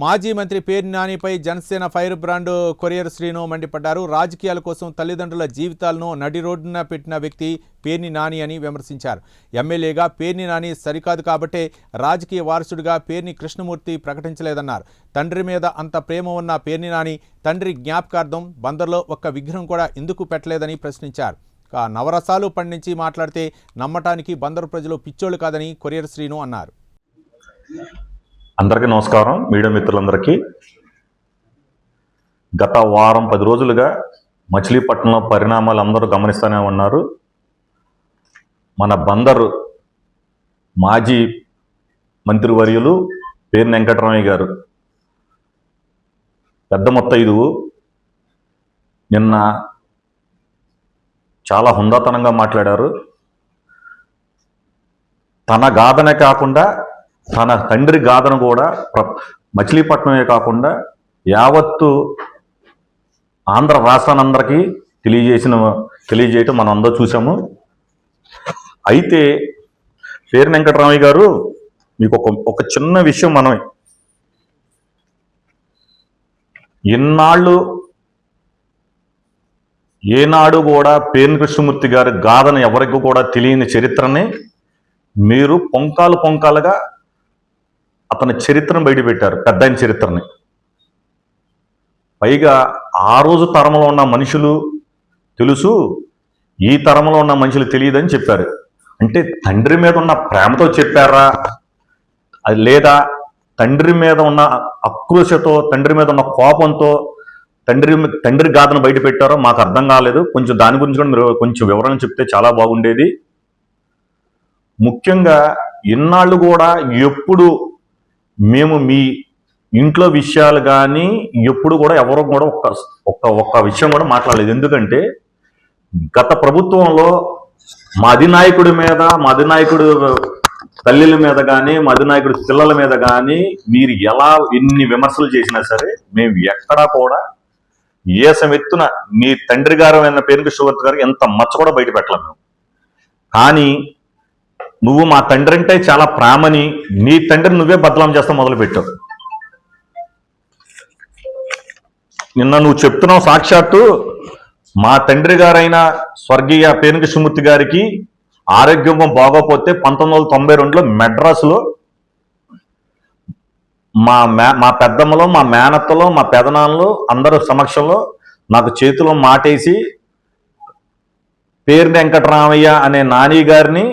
మాజీ మంత్రి పేర్ని నానిపై Janasena fire brand courier Sreenu మండిపడ్డారు. రాజకీయాల కోసం తల్లిదండ్రుల జీవితాలను నడి రోడ్డున పెట్టిన వ్యక్తి పేర్ని నాని అని విమర్శించారు. ఎమ్మెల్యేగా పేర్ని నాని సరికాదు కాబట్టే రాజకీయ వారసుడిగా పేర్ని కృష్ణమూర్తి ప్రకటించలేదన్నారు. తండ్రి మీద అంత ప్రేమ ఉన్న పేర్ని నాని తండ్రి జ్ఞాపకార్థం బందర్లో ఒక్క విగ్రహం కూడా ఎందుకు పెట్టలేదని ప్రశ్నించారు. నవరసాలు పండించి మాట్లాడితే నమ్మటానికి బందరు ప్రజలు పిచ్చోళ్ళు కాదని కొరియర్ శ్రీను అన్నారు. అందరికీ నమస్కారం. మీడియా మిత్రులందరికీ గత వారం 10 రోజులుగా మచిలీపట్నంలో పరిణామాలు అందరూ గమనిస్తూనే ఉన్నారు. మన బందరు మాజీ మంత్రివర్యులు పేర్ని వెంకటరామయ్య గారు పెద్ద ముత్తైదువు నిన్న చాలా హుందాతనంగా మాట్లాడారు. తన గాథనే కాకుండా తన తండ్రి గాథను కూడా మచిలీపట్నమే కాకుండా యావత్తు ఆంధ్ర రాష్ట్రానందరికీ తెలియజేయటం మనం అందరూ చూసాము. అయితే పేర్ని వెంకటరామయ్య గారు మీకు ఒక చిన్న విషయం, మనం ఇన్నాళ్ళు ఏనాడు కూడా పేర్ని కృష్ణమూర్తి గారి గాథను ఎవరికి కూడా తెలియని చరిత్రని మీరు పొంకాలుగా అతని చరిత్రను బయటపెట్టారు, పెద్ద ఆయన చరిత్రని. పైగా ఆ రోజు తరంలో ఉన్న మనుషులు తెలుసు, ఈ తరంలో ఉన్న మనుషులు తెలియదని చెప్పారు. అంటే తండ్రి మీద ఉన్న ప్రేమతో చెప్పారా, అది లేదా తండ్రి మీద ఉన్న ఆక్రోశతో, తండ్రి మీద ఉన్న కోపంతో తండ్రి గాథను బయట పెట్టారో మాకు అర్థం కాలేదు. కొంచెం దాని గురించి కూడా మీరు కొంచెం వివరణ చెప్తే చాలా బాగుండేది. ముఖ్యంగా ఇన్నాళ్ళు కూడా ఎప్పుడు మేము మీ ఇంట్లో విషయాలు కానీ ఎప్పుడు కూడా ఎవరు కూడా ఒక్క విషయం కూడా మాట్లాడలేదు. ఎందుకంటే గత ప్రభుత్వంలో మా అధినాయకుడి మీద, మా అధినాయకుడు తల్లిల మీద కానీ, మా అధినాయకుడి పిల్లల మీద కానీ మీరు ఎన్ని విమర్శలు చేసినా సరే మేము ఎక్కడా కూడా ఏ సమెత్తున మీ తండ్రి గారు అయిన పేర్ని కృష్ణమూర్తి గారికి ఎంత మచ్చ కూడా బయట పెట్టలేము. కానీ నువ్వు మా తండ్రి అంటే చాలా ప్రేమని నీ తండ్రిని నువ్వే బదలాం చేస్తా మొదలుపెట్టావు. నిన్న నువ్వు చెప్తున్నావు సాక్షాత్తు మా తండ్రి గారైన స్వర్గీయ పేర్ని కృష్ణమూర్తి గారికి ఆరోగ్యం బాగోపోతే 1992లో మెడ్రాస్లో మా పెద్దమ్మలో, మా మేనత్తలో, మా పెదనాన్నలో అందరూ సమక్షంలో నాకు చేతిలో మాటేసి పేర్ని వెంకటరామయ్య అనే నాని గారిని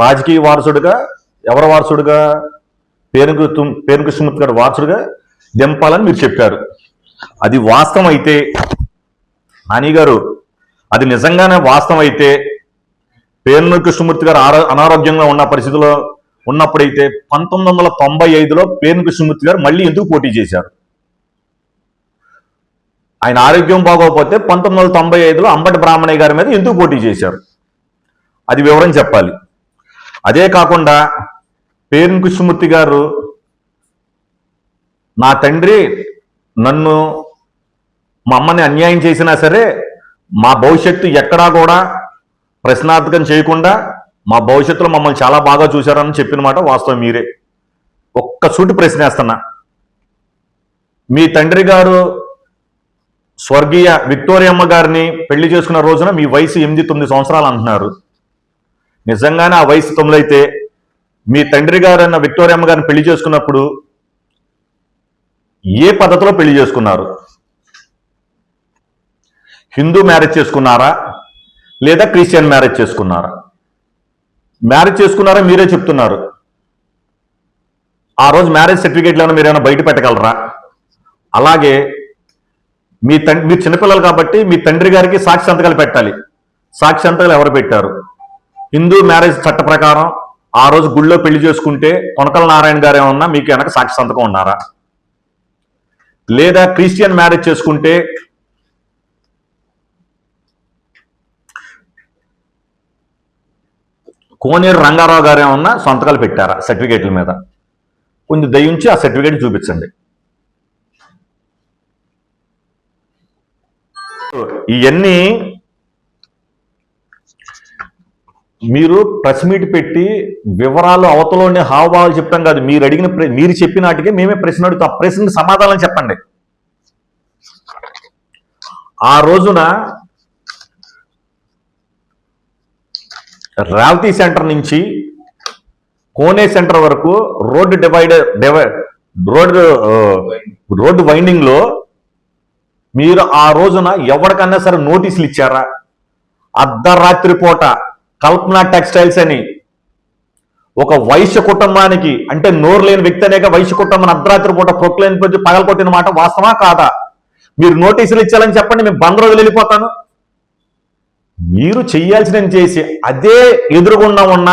రాజకీయ వారసుడిగా, ఎవరి వారసుడిగా, పేర్ని కృష్ణమూర్తి గారి వారసుడిగా దింపాలని మీరు చెప్పారు. అది వాస్తవం అయితే నాని గారు, అది నిజంగానే వాస్తవం అయితే పేర్ని కృష్ణమూర్తి గారు అనారోగ్యంగా ఉన్న పరిస్థితిలో ఉన్నప్పుడైతే 1995లో పేర్ని కృష్ణమూర్తి గారు మళ్ళీ ఎందుకు పోటీ చేశారు? ఆయన ఆరోగ్యం బాగోకపోతే 1995లో అంబటి బ్రాహ్మణయ్య గారి మీద ఎందుకు పోటీ చేశారు? అది వివరం చెప్పాలి. అదే కాకుండా పేర్ని కృష్ణమూర్తి గారు నా తండ్రి నన్ను, మా అమ్మని అన్యాయం చేసినా సరే మా భవిష్యత్తు ఎక్కడా కూడా ప్రశ్నార్థకం చేయకుండా మా భవిష్యత్తులో మమ్మల్ని చాలా బాగా చూశారని చెప్పిన మాట వాస్తవం. మీరే ఒక్క సూటి ప్రశ్న వేస్తున్నా. మీ తండ్రి గారు స్వర్గీయ విక్టోరియమ్మ గారిని పెళ్లి చేసుకున్న రోజున మీ వయసు 8-9 సంవత్సరాలు అంటున్నారు. నిజంగానే ఆ వయసు 9 అయితే మీ తండ్రి గారు అన్న విక్టోరియమ్మ గారిని పెళ్లి చేసుకున్నప్పుడు ఏ పద్ధతిలో పెళ్లి చేసుకున్నారు? హిందూ మ్యారేజ్ చేసుకున్నారా లేదా క్రిస్టియన్ మ్యారేజ్ చేసుకున్నారా? మ్యారేజ్ చేసుకున్నారా మీరే చెప్తున్నారు. ఆ రోజు మ్యారేజ్ సర్టిఫికేట్లను మీరు ఏమైనా బయట పెట్టగలరా? అలాగే మీరు చిన్నపిల్లలు కాబట్టి మీ తండ్రి గారికి సాక్షి సంతకాలు పెట్టాలి. సాక్షి సంతకాలు ఎవరు పెట్టారు? హిందూ మ్యారేజ్ చట్ట ప్రకారం ఆ రోజు గుళ్ళో పెళ్లి చేసుకుంటే కొనకల నారాయణ గారు ఏమన్నా మీకు వెనక సాక్షి సంతకం ఉన్నారా? లేదా క్రిస్టియన్ మ్యారేజ్ చేసుకుంటే కోనేరు రంగారావు గారు ఏమన్నా సంతకాలు పెట్టారా సర్టిఫికేట్ల మీద? కొంచెం దయించి ఆ సర్టిఫికేట్ చూపించండి. ఇవన్నీ మీరు ప్రెస్ మీట్ పెట్టి వివరాలు అవతలోనే హావభావాలు చెప్తాం కాదు. మీరు అడిగిన మీరు చెప్పినాటికే మేమే ప్రశ్న అడుగుతాం. ఆ ప్రశ్నకు సమాధానం చెప్పండి. ఆ రోజున రేవతి సెంటర్ నుంచి కోనే సెంటర్ వరకు రోడ్డు వైండింగ్ లో మీరు ఆ రోజున ఎవరికన్నా సరే నోటీసులు ఇచ్చారా? అర్ధరాత్రి పూట కల్పన టెక్స్టైల్స్ అని ఒక వైశ్య కుటుంబానికి, అంటే నోరు లేని వ్యక్తి అనేక వైశ్య కుటుంబాన్ని అర్ధరాత్రి పూట ప్రొక్లైన్ పెట్టి పగలకొట్టిన మాట వాస్తవా కాదా? మీరు నోటీసులు ఇచ్చారని చెప్పండి, మేము బంద్ రోజులు వెళ్ళిపోతాను. మీరు చెయ్యాల్సిన చేసి అదే ఎదురుగుండా ఉన్న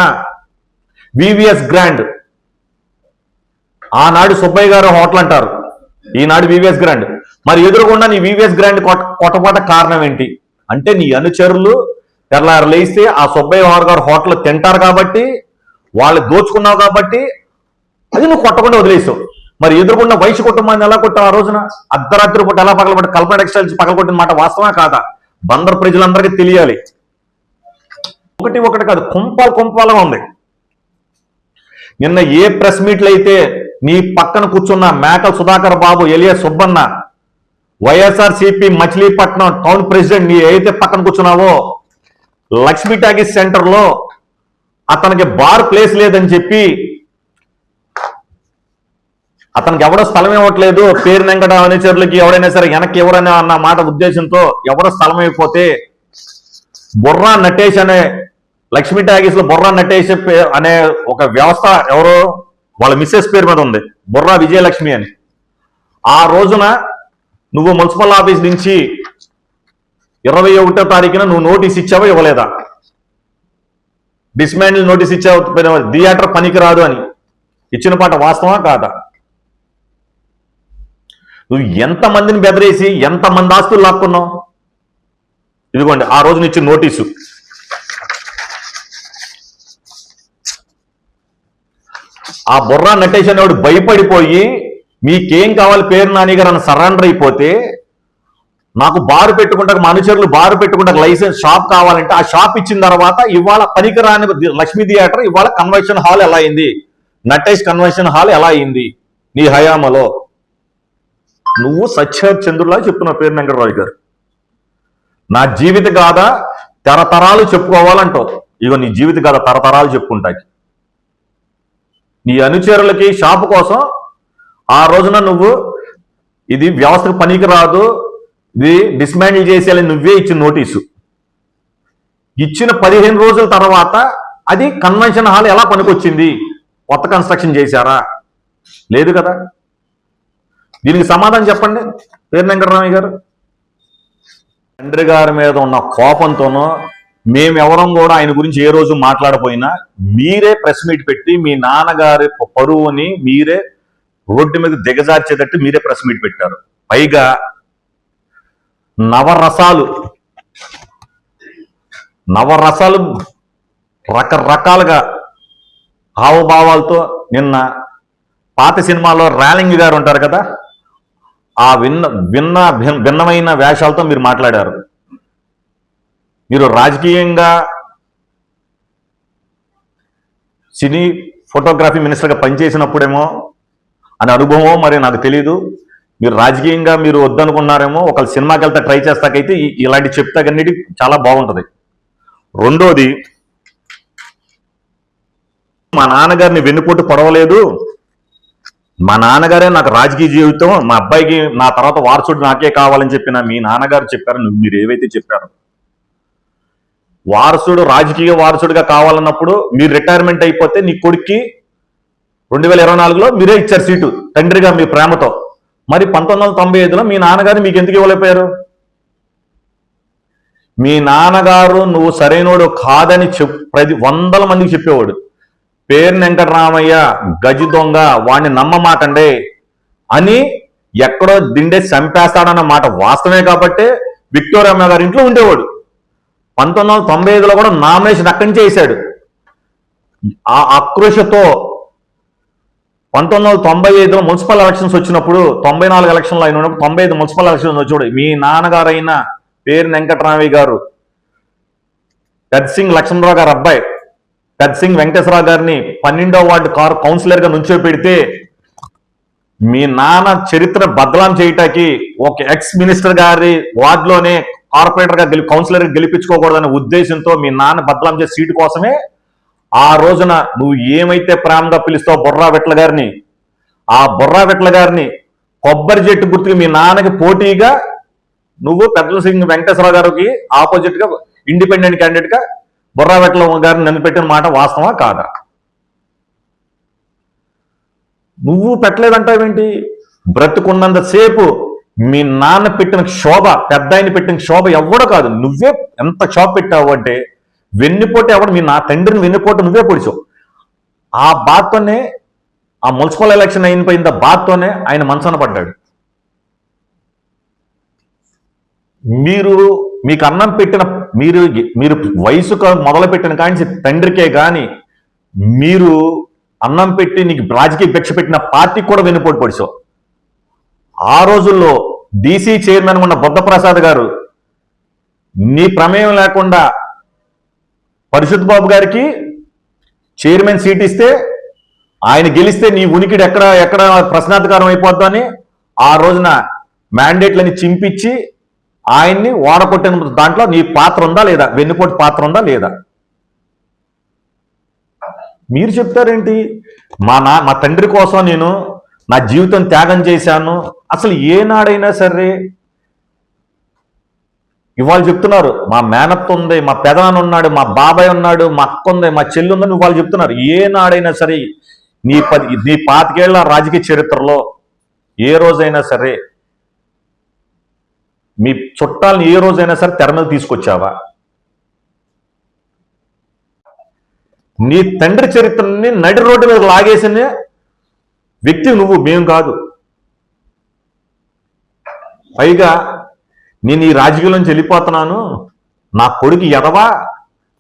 వివిఎస్ గ్రాండ్, ఆనాడు సుబ్బయ్య గారు హోటల్ అంటారు, ఈనాడు వివిఎస్ గ్రాండ్. మరి ఎదురుగుండా నీ వివిఎస్ గ్రాండ్ కొట్టపాట కారణం ఏంటి అంటే నీ అనుచరులు తెల్లారు లేస్తే ఆ సుబ్బయ్య గారు హోటల్ తింటారు కాబట్టి, వాళ్ళు దోచుకున్నావు కాబట్టి అది నువ్వు కొట్టకుండా వదిలేసావు. మరి ఎదురుకున్న వైశ్య కుటుంబాన్ని ఎలా కొట్టావు? ఆ రోజున అర్ధరాత్రి పూట ఎలా పగలబట్టి కల్పన టెక్స్టైల్స్ పగలగొట్టిన మాట వాస్తవా కాదా? బందర్ ప్రజలందరికీ తెలియాలి. ఒకటి కాదు, కుంపాలుగా ఉంది. నిన్న ఏ ప్రెస్ మీట్లు అయితే నీ పక్కన కూర్చున్న మేకల సుధాకర్ బాబు ఎలియా సుబ్బన్న, వైఎస్ఆర్సీపీ మచిలీపట్నం టౌన్ ప్రెసిడెంట్, నీ అయితే పక్కన కూర్చున్నావో లక్ష్మీ టాకీస్ సెంటర్ లో అతనికి బార్ ప్లేస్ లేదని చెప్పి అతనికి ఎవడో స్థలం ఇవ్వట్లేదు, పేరు వెంకట అనుచరులకి ఎవరైనా సరే వెనక్కి ఎవరైనా అన్న మాట ఉద్దేశంతో ఎవరో స్థలం అయిపోతే బుర్రా నటేష్ అనే లక్ష్మీ టాకీస్ లో బుర్రా నటేష్ అనే ఒక వ్యవస్థ ఎవరో వాళ్ళ మిస్సెస్ పేరు మీద ఉంది, బుర్రా విజయలక్ష్మి అని. ఆ రోజున నువ్వు మున్సిపల్ ఆఫీస్ నుంచి 21వ తారీఖున నువ్వు నోటీస్ ఇచ్చావో ఇవ్వలేదా? డిస్మాండిల్ నోటీస్ ఇచ్చావు, థియేటర్ పనికి రాదు అని. ఇచ్చిన పాట వాస్తవా కాదా? నువ్వు ఎంతమందిని బెదిరేసి ఎంతమంది ఆస్తులు లాక్కున్నావు? ఇదిగోండి ఆ రోజున ఇచ్చిన నోటీసు. ఆ బుర్రా నటేష్ అనేవాడు భయపడిపోయి మీకేం కావాలి పేరు నాని గారు అని సరెండర్ అయిపోతే, నాకు బారు పెట్టుకుంటా, మా అనుచరులు బారు పెట్టుకుంటా లైసెన్స్ షాప్ కావాలంటే ఆ షాప్ ఇచ్చిన తర్వాత ఇవాళ పనికిరాని లక్ష్మీ థియేటర్ ఇవాళ కన్వెన్షన్ హాల్ ఎలా అయింది? నటేష్ కన్వెన్షన్ హాల్ ఎలా అయింది నీ హయామలో? నువ్వు సత్యచంద్రులా చెప్తున్నావు పేరు వెంకటరావు గారు. నా జీవిత గాథ తరతరాలు చెప్పుకోవాలంటావు. ఇగో నీ జీవిత గాథ తరతరాలు చెప్పుకుంటాయి. నీ అనుచరులకి షాపు కోసం ఆ రోజున నువ్వు ఇది వ్యవస్థకు పనికి రాదు, ఇది డిస్మాండిల్ చేసేయాలని నువ్వే ఇచ్చిన నోటీసు. ఇచ్చిన 15 రోజుల తర్వాత అది కన్వెన్షన్ హాల్ ఎలా పనికొచ్చింది? కొత్త కన్స్ట్రక్షన్ చేశారా? లేదు కదా. దీనికి సమాధానం చెప్పండి పేరు వెంకటరామయ్య గారు. తండ్రి గారి మీద ఉన్న కోపంతోనో మేమెవరం కూడా ఆయన గురించి ఏ రోజు మాట్లాడపోయినా మీరే ప్రెస్ మీట్ పెట్టి మీ నాన్నగారి పరువుని మీరే రోడ్డు మీద దిగజార్చేటట్టు మీరే ప్రెస్ మీట్ పెట్టారు. పైగా నవరసాలు రకరకాలుగా హావభావాలతో నిన్న పాత సినిమాలో ర్యాలింగ్ గారు ఉంటారు కదా, ఆ భిన్నమైన వేషాలతో మీరు మాట్లాడారు. మీరు రాజకీయంగా సినీ ఫోటోగ్రఫీ మినిస్టర్గా పనిచేసినప్పుడేమో అని అనుభవం మరి నాకు తెలీదు. మీరు రాజకీయంగా మీరు వద్దనుకున్నారేమో, ఒకళ్ళు సినిమాకి వెళ్తే ట్రై చేస్తాకైతే ఇలాంటి చెప్తాకన్నిటి చాలా బాగుంటుంది. రెండోది, మా నాన్నగారిని వెన్నుపోటు పడవలేదు, మా నాన్నగారే నాకు రాజకీయ జీవితం, మా అబ్బాయికి నా తర్వాత వారసుడు నాకే కావాలని చెప్పిన మీ నాన్నగారు చెప్పారు. మీరు ఏవైతే చెప్పారో వారసుడు రాజకీయ వారసుడిగా కావాలన్నప్పుడు మీరు రిటైర్మెంట్ అయిపోతే నీ కొడుక్కి 2024లో మీరే ఇచ్చారు సీటు తండ్రిగా మీ ప్రేమతో. మరి 1995లో మీ నాన్నగారు మీకు ఎందుకు ఇవ్వలేకపోయారు? మీ నాన్నగారు నువ్వు సరైనోడు కాదని 100 మందికి చెప్పేవాడు. పేరు వెంకటరామయ్య గజి దొంగ, వాడిని నమ్మమాకండి అని ఎక్కడో దిండే చంపేస్తాడన్న మాట వాస్తవమే కాబట్టి విక్టోరియమ్మ గారి ఇంట్లో ఉండేవాడు. 1995లో కూడా నామినేషన్ అక్కడి నుంచి చేశాడు. ఆ ఆక్రోషతో 1995లో మున్సిపల్ ఎలక్షన్స్ వచ్చినప్పుడు 94 ఎలక్షన్లు అయిన 95 మున్సిపల్ ఎలక్షన్స్ వచ్చాడు. మీ నాన్నగారైన పేరు వెంకటరామయ్య గారు పెద్ద సింగ్ లక్ష్మణరావు గారు అబ్బాయి పెద్సింగ్ వెంకటేశ్వరరావు గారిని 12వ వార్డు కౌన్సిలర్ గా నుంచో పెడితే మీ నాన్న చరిత్ర బదలాం చేయటానికి ఒక ఎక్స్ మినిస్టర్ గారి వార్డులోనే కార్పొరేటర్ గా కౌన్సిలర్ గా గెలిపించుకోకూడదనే ఉద్దేశంతో మీ నాన్న బదలాం చేసే సీటు కోసమే ఆ రోజున నువ్వు ఏమైతే ప్రేమగా పిలుస్తావు బొర్రా విట్ల గారిని, ఆ బొర్రా విట్ల గారిని కొబ్బరి చెట్టు గుర్తుకి మీ నాన్నకి పోటీగా నువ్వు పెద్సింగ్ వెంకటేశ్వరరావు గారికి ఆపోజిట్ గా ఇండిపెండెంట్ క్యాండిడేట్ గా బొర్రా విట్ల గారిని నన్ను పెట్టిన మాట వాస్తవా కాదా? నువ్వు పెట్టలేదంటావేంటి? బ్రతుకున్నంత సేపు మీ నాన్న పెట్టిన శోభ, పెద్ద ఆయన పెట్టిన శోభ ఎవడో కాదు, నువ్వే ఎంత శోభ పెట్టావు అంటే వెన్నుపోటు ఎవడు మీ నా తండ్రిని వెన్నుపోటు నువ్వే పొడిచావు. ఆ బాధతోనే ఆ మున్సిపల్ ఎలక్షన్ అయిపోయిన బాధతోనే ఆయన మనసున పడ్డాడు. మీకు అన్నం పెట్టిన మీరు వయసు మొదలు పెట్టిన కానీ తండ్రికే కానీ మీరు అన్నం పెట్టి నీకు రాజకీయ భిక్ష పెట్టిన పార్టీకి కూడా వెన్నుపోటు పొడిచావు. ఆ రోజుల్లో డీసీ చైర్మన్ ఉన్న బుద్ధప్రసాద్ గారు నీ ప్రమేయం లేకుండా పరిశుద్ధ్ బాబు గారికి చైర్మన్ సీట్ ఇస్తే ఆయన గెలిస్తే నీ ఉనికిడి ఎక్కడ ప్రశ్నార్థకారం అయిపోద్దని ఆ రోజున మ్యాండేట్లని చింపించి ఆయన్ని ఓడగొట్టిన దాంట్లో నీ పాత్ర ఉందా లేదా? వెన్నుపోటు పాత్ర ఉందా లేదా? మీరు చెప్తారేంటి మా తండ్రి కోసం నేను నా జీవితం త్యాగం చేశాను. అసలు ఏనాడైనా సరే ఇవాళ చెప్తున్నారు మా మేనత్త ఉంది, మా పెదనాన్న ఉన్నాడు, మా బాబాయ్ ఉన్నాడు, మా అక్క ఉంది, మా చెల్లి ఉందని ఇవాళ చెప్తున్నారు. ఏనాడైనా సరే నీ 25 ఏళ్ల రాజకీయ చరిత్రలో ఏ రోజైనా సరే మీ చుట్టాలను ఏ రోజైనా సరే తెర మీద తీసుకొచ్చావా? నీ తండ్రి చరిత్రని నడి రోడ్డు మీద లాగేసిన వ్యక్తి నువ్వు, మేము కాదు. పైగా నేను ఈ రాజకీయం నుంచి వెళ్ళిపోతున్నాను, నా కొడుకు ఎదవా,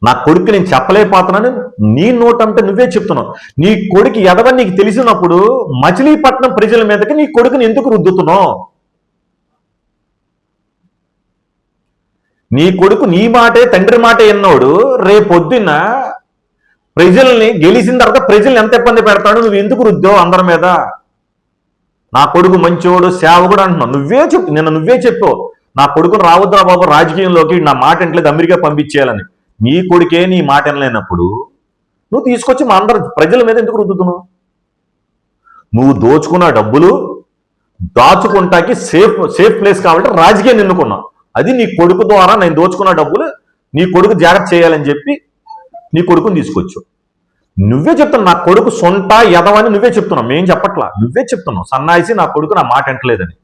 నా కొడుకు నేను చెప్పలేకపోతున్నాను నీ నోటంటే నువ్వే చెప్తున్నావు. నీ కొడుకు ఎదవని నీకు తెలిసినప్పుడు మచిలీపట్నం ప్రజల మీదకి నీ కొడుకుని ఎందుకు రుద్దుతున్నావు? నీ కొడుకు నీ మాటే తండ్రి మాటే ఎన్నోడు రేపొద్దున్న ప్రజల్ని గెలిచిన తర్వాత ప్రజల్ని ఎంత ఇబ్బంది పెడతాడు, నువ్వు ఎందుకు రుద్దావు అందరి మీద? నా కొడుకు మంచోడు సేవకుడు అంటున్నావు, నువ్వే చెప్పావు నా కొడుకుని రావద్దురా బాబు రాజకీయంలోకి, నా మాట ఇంట్లేదు అమెరికా పంపించేయాలని. నీ కొడుకే నీ మాట వినలేనప్పుడు నువ్వు తీసుకొచ్చి మా అందరు ప్రజల మీద ఎందుకు రుద్దుతున్నావు? నువ్వు దోచుకున్న డబ్బులు దాచుకుంటాకి సేఫ్ ప్లేస్ కాబట్టి రాజకీయం ఎన్నుకున్నావు. అది నీ కొడుకు ద్వారా నేను దోచుకున్న డబ్బులు నీ కొడుకు జాగ్రత్త చేయాలని చెప్పి నీ కొడుకుని తీసుకొచ్చు. నువ్వే చెప్తున్నావు నా కొడుకు సొంత ఎదవని నువ్వే చెప్తున్నావు, మేం చెప్పట్లా, నువ్వే చెప్తున్నావు సన్నాయిసి నా కొడుకు నా మాట వింటలేదని.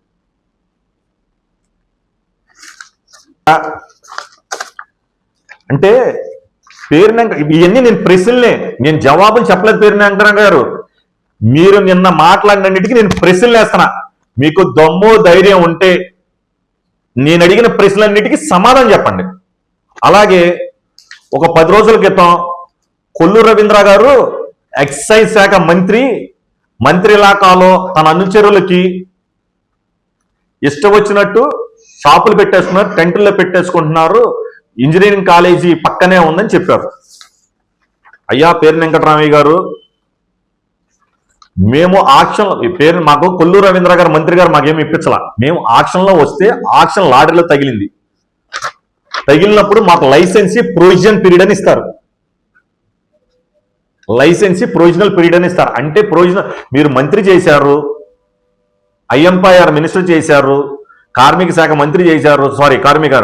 అంటే పేరునంక ఇవన్నీ నేను ప్రశ్నలే, నేను జవాబులు చెప్పలేదు. పేరునంకర గారు మీరు నిన్న మాట్లాడినన్నిటికీ నేను ప్రశ్నలు వేస్తున్నా. మీకు దమ్ము ధైర్యం ఉంటే నేను అడిగిన ప్రశ్నలన్నిటికీ సమాధానం చెప్పండి. అలాగే ఒక 10 రోజుల క్రితం కొల్లు రవీంద్ర గారు ఎక్సైజ్ శాఖ మంత్రి ఇలాకాలో తన అనుచరులకి ఇష్టం వచ్చినట్టు షాపులు పెట్టేసుకున్నారు, టెంటుల్లో పెట్టేసుకుంటున్నారు, ఇంజనీరింగ్ కాలేజీ పక్కనే ఉందని చెప్పారు. అయ్యా పేరు వెంకటరామయ్య గారు, మేము ఆక్షన్ మాకు కొల్లు రవీంద్ర గారు మంత్రి గారు మాకేమి ఇప్పించాల. మేము ఆక్షన్లో వస్తే ఆక్షన్ లాటరీలో తగిలినప్పుడు మాకు లైసెన్సీ ప్రొవిజన్ పీరియడ్ అని ఇస్తారు. లైసెన్సీ ప్రొవిజనల్ పీరియడ్ అని ఇస్తారు. అంటే మీరు మంత్రి చేశారు, ఐఎంపైఆర్ మినిస్టర్ చేశారు, కార్మిక శాఖ మంత్రి చేశారు, కార్మిక